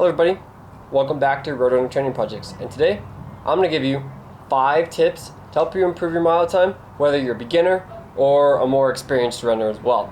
Hello everybody, welcome back to Road Running Training Projects, and today I'm going to give you 5 tips to help you improve your mile time, whether you're a beginner or a more experienced runner as well.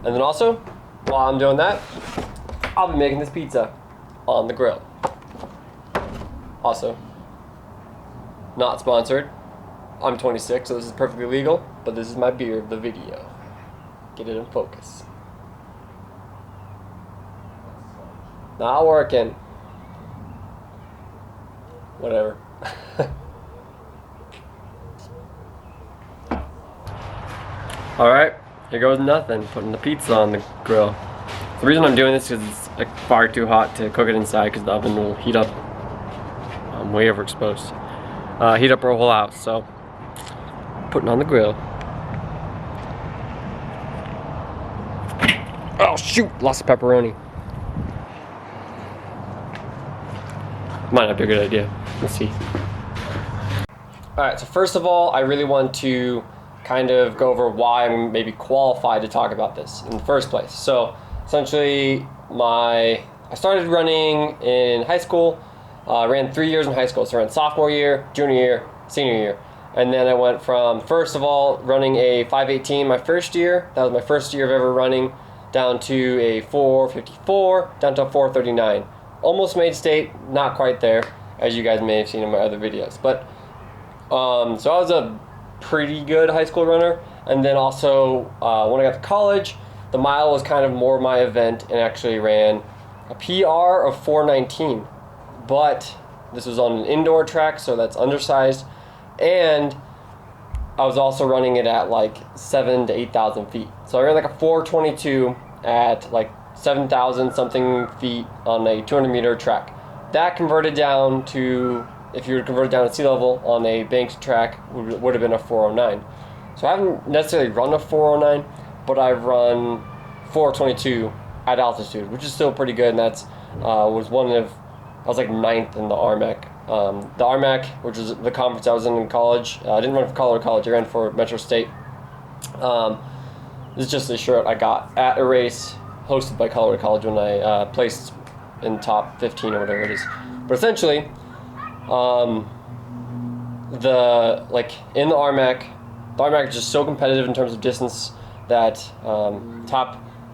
And then also, while I'm doing that, I'll be making this pizza on the grill. Also, not sponsored. I'm 26, so this is perfectly legal, but this is my beer of the video. Get it in focus. Not working. Whatever. Alright, here goes nothing. Putting the pizza on the grill. The reason I'm doing this is because it's like far too hot to cook it inside, because the oven will heat up. I'm way overexposed. Heat up our whole house, so putting on the grill. Oh shoot, lost the pepperoni. Might not be a good idea. Let's see. Alright, so first of all, I really want to kind of go over why I'm maybe qualified to talk about this in the first place. So essentially, I started running in high school. I ran 3 years in high school. So I ran sophomore year, junior year, senior year. And then I went from, first of all, running a 5:18 my first year. That was my first year of ever running, down to a 4:54, down to a 4:39. Almost made state, not quite there, as you guys may have seen in my other videos. But so I was a pretty good high school runner, and then also when I got to college, the mile was kind of more my event, and actually ran a PR of 4:19. But this was on an indoor track, so that's undersized, and I was also running it at like 7,000 to 8,000 feet. So I ran like a 4:22 at like 7,000 something feet on a 200 meter track. That converted down to, if you were to convert it down to sea level on a banked track, would have been a 4:09. So I haven't necessarily run a 4:09, but I've run 4:22 at altitude, which is still pretty good. And that's I was like 9th in the RMAC. The RMAC, which is the conference I was in college. I didn't run for Colorado College. I ran for Metro State. This is just a shirt I got at a race hosted by Colorado College when I placed in top 15 or whatever it is. But essentially, in the RMAC is just so competitive in terms of distance that I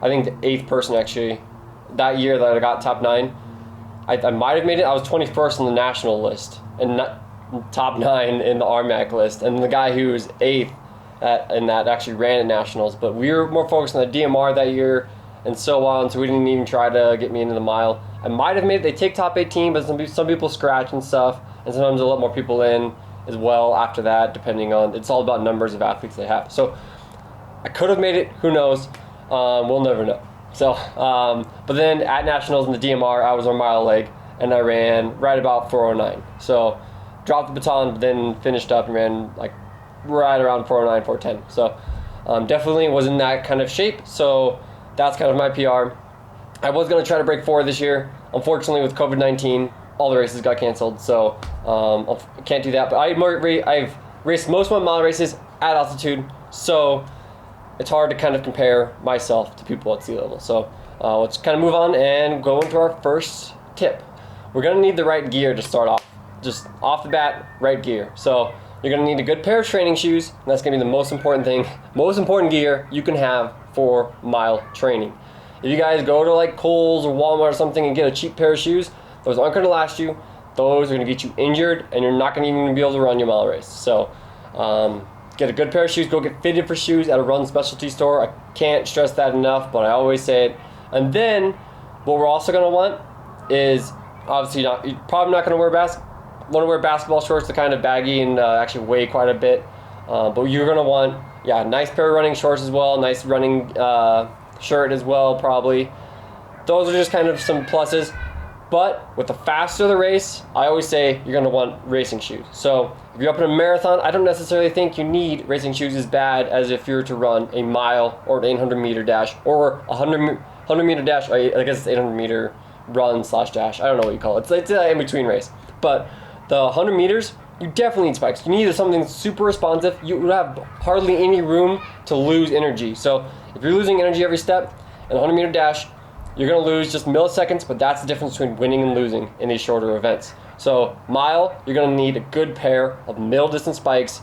think the 8th person actually that year that I got top 9. I might have made it. I was 21st on the national list and not top 9 in the RMAC list. And the guy who was 8th and that actually ran at nationals. But we were more focused on the DMR that year and so on, so we didn't even try to get me into the mile. I might have made it. They take top 18, but some people scratch and stuff, and sometimes they'll let more people in as well after that, depending on, it's all about numbers of athletes they have. So I could have made it. Who knows? We'll never know. So, but then at nationals in the DMR, I was on mile leg, and I ran right about 4:09. So dropped the baton, but then finished up and ran like right around 4:09, 4:10. So definitely was in that kind of shape. So that's kind of my PR. I was going to try to break 4 this year. Unfortunately, with COVID-19, all the races got canceled, so I can't do that. But I've raced most of my mile races at altitude, so it's hard to kind of compare myself to people at sea level. So let's kind of move on and go into our first tip. We're going to need the right gear to start off. Just off the bat, right gear. So you're going to need a good pair of training shoes, and that's going to be the most important thing, most important gear you can have for mile training. If you guys go to like Kohl's or Walmart or something and get a cheap pair of shoes, those aren't going to last you. Those are going to get you injured, and you're not going to even be able to run your mile race. So get a good pair of shoes. Go get fitted for shoes at a run specialty store. I can't stress that enough, but I always say it. And then what we're also going to want is, obviously you're probably not going to wear basketball shorts. They're kind of baggy and actually weigh quite a bit. But you're going to want, a nice pair of running shorts as well, nice running shirt as well, probably. Those are just kind of some pluses. But with the faster the race, I always say you're going to want racing shoes. So if you're up in a marathon, I don't necessarily think you need racing shoes as bad as if you're to run a mile or an 800 meter dash or a 100 meter dash. I guess it's 800 meter run / dash. I don't know what you call it. It's an in-between race. But the 100 meters, you definitely need spikes. You need something super responsive. You have hardly any room to lose energy. So if you're losing energy every step in a 100 meter dash, You're going to lose just milliseconds, but that's the difference between winning and losing in these shorter events. So mile, you're going to need a good pair of middle distance spikes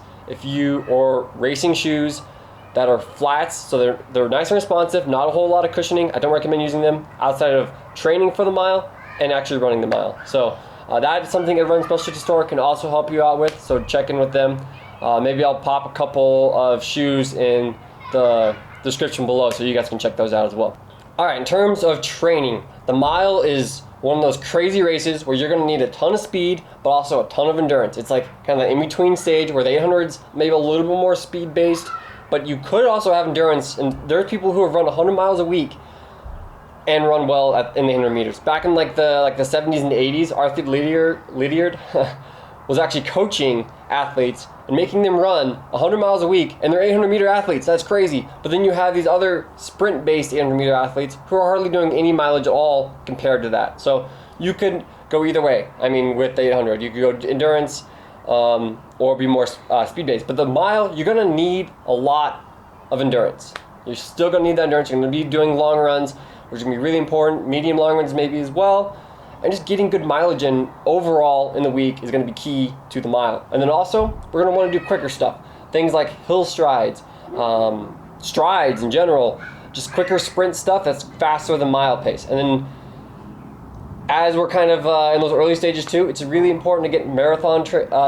or racing shoes that are flats, so they're nice and responsive, not a whole lot of cushioning. I don't recommend using them outside of training for the mile and actually running the mile. So that is something a Run Specialty store can also help you out with, so check in with them. Maybe I'll pop a couple of shoes in the description below so you guys can check those out as well. All right, in terms of training, the mile is one of those crazy races where you're going to need a ton of speed, but also a ton of endurance. It's like kind of the in-between stage where the 800's maybe a little bit more speed-based, but you could also have endurance. And there's people who have run 100 miles a week and run well in the 800 meters. Back in like the 70s and 80s, Arthur Lydiard was actually coaching athletes and making them run 100 miles a week, and they're 800 meter athletes. That's crazy. But then you have these other sprint-based 800 meter athletes who are hardly doing any mileage at all compared to that. So you could go either way. I mean, with the 800, you could go endurance or be more speed-based. But the mile, you're gonna need a lot of endurance. You're still gonna need that endurance. You're gonna be doing long runs, which is gonna be really important. Medium long runs maybe as well. And just getting good mileage in overall in the week is going to be key to the mile. And then also, we're going to want to do quicker stuff. Things like hill strides, strides in general, just quicker sprint stuff that's faster than mile pace. And then as we're kind of in those early stages too, it's really important to get marathon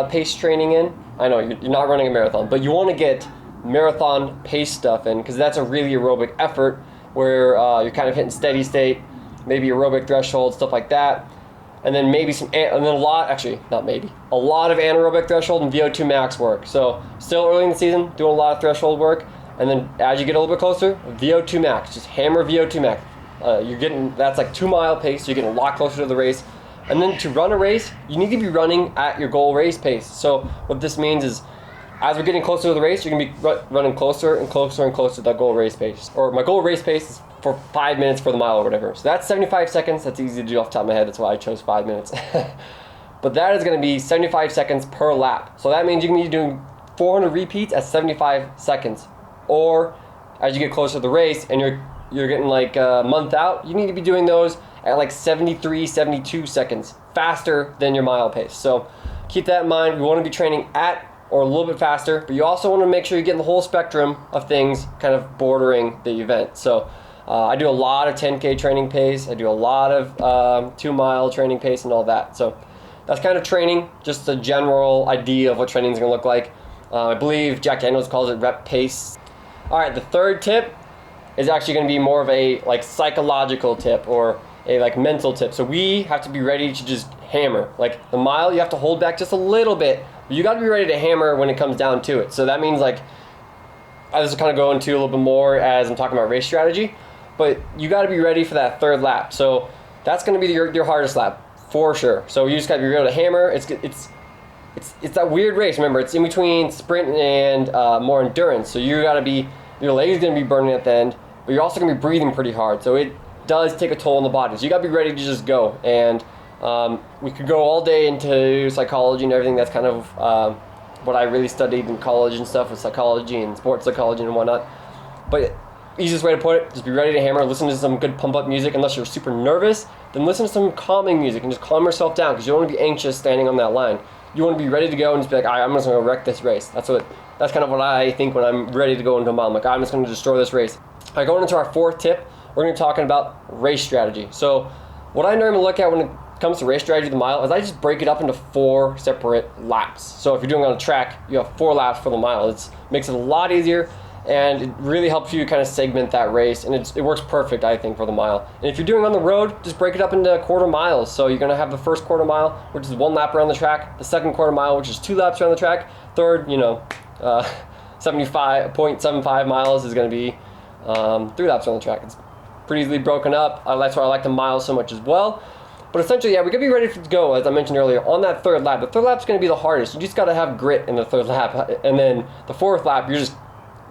pace training in. I know you're not running a marathon, but you want to get marathon pace stuff in because that's a really aerobic effort where you're kind of hitting steady state, maybe aerobic threshold, stuff like that. And then maybe a lot of anaerobic threshold and VO2 max work. So still early in the season, doing a lot of threshold work. And then as you get a little bit closer, VO2 max, just hammer VO2 max. That's like 2 mile pace, so you're getting a lot closer to the race. And then to run a race, you need to be running at your goal race pace. So what this means is, as we're getting closer to the race, you're going to be running closer and closer and closer to that goal race pace. Or my goal race pace is for 5 minutes for the mile or whatever. So that's 75 seconds. That's easy to do off the top of my head. That's why I chose 5 minutes. But that is going to be 75 seconds per lap. So that means you can be doing 400 repeats at 75 seconds. Or as you get closer to the race and you're getting like a month out, you need to be doing those at like 73, 72 seconds, faster than your mile pace. So keep that in mind. We want to be training at or a little bit faster, but you also want to make sure you're getting the whole spectrum of things kind of bordering the event. So I do a lot of 10K training pace. I do a lot of 2 mile training pace and all that. So that's kind of training, just a general idea of what training is going to look like. I believe Jack Daniels calls it rep pace. All right, the third tip is actually going to be more of a like psychological tip or a like mental tip. So we have to be ready to just hammer. Like the mile, you have to hold back just a little bit. But you got to be ready to hammer when it comes down to it. So that means like, I just kind of go into a little bit more as I'm talking about race strategy, but you got to be ready for that third lap. So that's going to be your hardest lap for sure. So you just got to be able to hammer. It's that weird race. Remember, it's in between sprint and more endurance. So you got to be, your legs going to be burning at the end, but you're also going to be breathing pretty hard. So it does take a toll on the body. So you got to be ready to just go. And we could go all day into psychology and everything. That's kind of what I really studied in college and stuff with psychology and sports psychology and whatnot. But easiest way to put it, just be ready to hammer. Listen to some good pump up music. Unless you're super nervous, then listen to some calming music and just calm yourself down because you don't want to be anxious standing on that line. You want to be ready to go and just be like, all right, I'm just going to wreck this race. That's kind of what I think when I'm ready to go into a mile. I'm like, I'm just going to destroy this race. All right, going into our fourth tip, we're going to be talking about race strategy. So what I normally look at when it comes to race strategy of the mile is I just break it up into 4 separate laps. So if you're doing it on a track, you have 4 laps for the mile. It makes it a lot easier, and it really helps you kind of segment that race, and it works perfect, I think, for the mile. And if you're doing it on the road, just break it up into quarter miles. So you're going to have the first quarter mile, which is 1 lap around the track, the second quarter mile, which is 2 laps around the track, third, 75.75 miles is going to be 3 laps around the track. It's pretty easily broken up. That's why I like the mile so much as well. But essentially, yeah, we got to be ready to go, as I mentioned earlier, on that third lap. The third lap's going to be the hardest. You just got to have grit in the third lap. And then the fourth lap, you're just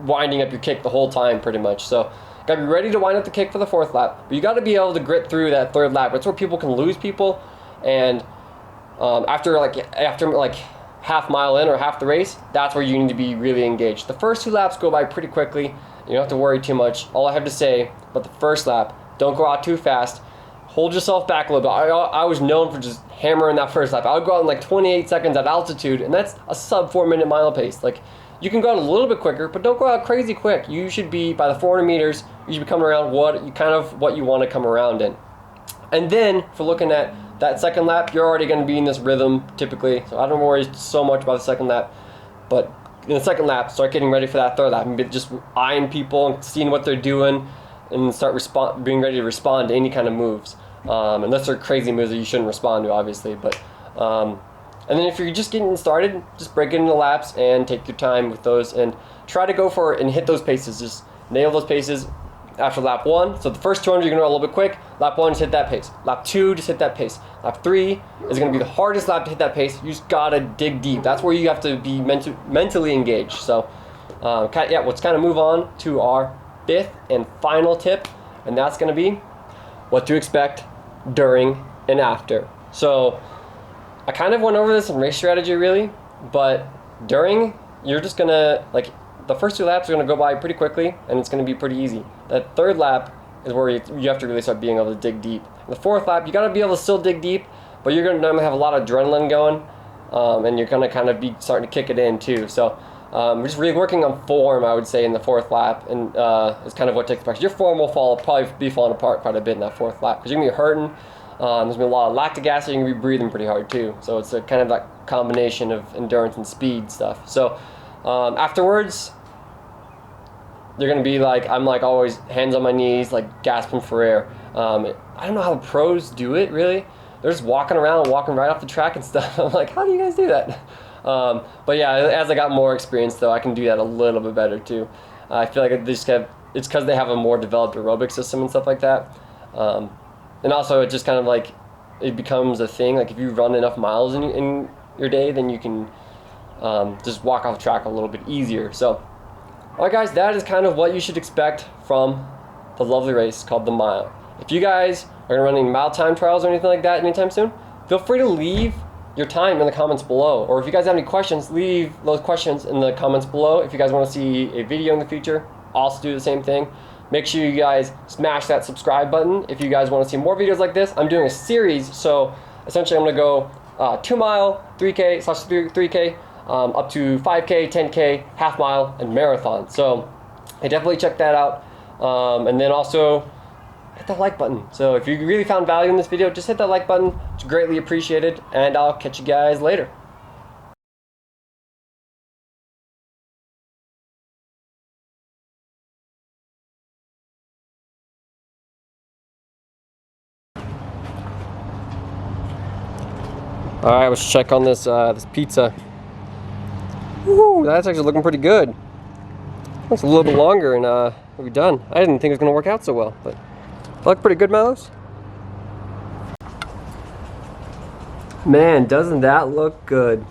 winding up your kick the whole time pretty much. So got to be ready to wind up the kick for the fourth lap. But you got to be able to grit through that third lap. That's where people can lose people. And after half mile in or half the race, that's where you need to be really engaged. The first 2 laps go by pretty quickly. You don't have to worry too much. All I have to say about the first lap, Don't go out too fast. Hold yourself back a little bit. I was known for just hammering that first lap. I would go out in like 28 seconds at altitude, and that's a sub 4-minute mile pace. Like, you can go out a little bit quicker, but don't go out crazy quick. You should be, by the 400 meters, you should be coming around what you want to come around in. And then, for looking at that second lap, you're already going to be in this rhythm typically. So I don't worry so much about the second lap. But in the second lap, start getting ready for that third lap. And just eyeing people and seeing what they're doing, and start being ready to respond to any kind of moves. Unless they're crazy moves that you shouldn't respond to, obviously. But and then if you're just getting started, just break it into laps and take your time with those, and try to go for it and hit those paces. Just nail those paces after lap 1. So the first 200 you're going to go a little bit quick. Lap 1, just hit that pace. Lap 2, just hit that pace. Lap 3 is going to be the hardest lap to hit that pace. You just got to dig deep. That's where you have to be mentally engaged. So let's kind of move on to our 5th and final tip, and that's going to be what to expect during and after. So I kind of went over this in race strategy really, but during, you're just gonna, like, the first 2 laps are gonna go by pretty quickly, and it's gonna be pretty easy. That third lap is where you have to really start being able to dig deep. The fourth lap, you gotta be able to still dig deep, but you're gonna normally have a lot of adrenaline going, and you're gonna kind of be starting to kick it in too. So we're just really working on form, I would say, in the fourth lap, and is kind of what to expect. Your form will probably be falling apart quite a bit in that fourth lap, because you're gonna be hurting. There's gonna be a lot of lactic acid. You're gonna be breathing pretty hard too. So it's a kind of that combination of endurance and speed stuff. So afterwards, you're gonna be like, I'm like always hands on my knees, like gasping for air. I don't know how the pros do it really. They're just walking around, walking right off the track and stuff. I'm like, how do you guys do that? But yeah, as I got more experience though, I can do that a little bit better too. I feel like it's because they have a more developed aerobic system and stuff like that. And also it just kind of like, it becomes a thing. Like if you run enough miles in your day, then you can just walk off the track a little bit easier. So, alright guys, that is kind of what you should expect from the lovely race called the Mile. If you guys are going to run any mile time trials or anything like that anytime soon, feel free to leave your time in the comments below. Or if you guys have any questions, leave those questions in the comments below. If you guys want to see a video in the future, also do the same thing. Make sure you guys smash that subscribe button if you guys want to see more videos like this. I'm doing a series, so essentially I'm going to go 2 mile, 3K, / 3K, up to 5K, 10K, half mile, and marathon. So definitely check that out. And then also hit that like button. So if you really found value in this video, just hit that like button. It's greatly appreciated, and I'll catch you guys later. All right, let's check on this this pizza. Woo, that's actually looking pretty good. Looks a little bit longer, and we'll be done. I didn't think it was gonna work out so well, but it looked pretty good, Mellows. Man, doesn't that look good?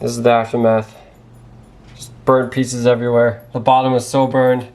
This is the aftermath. Just burnt pieces everywhere. The bottom was so burned.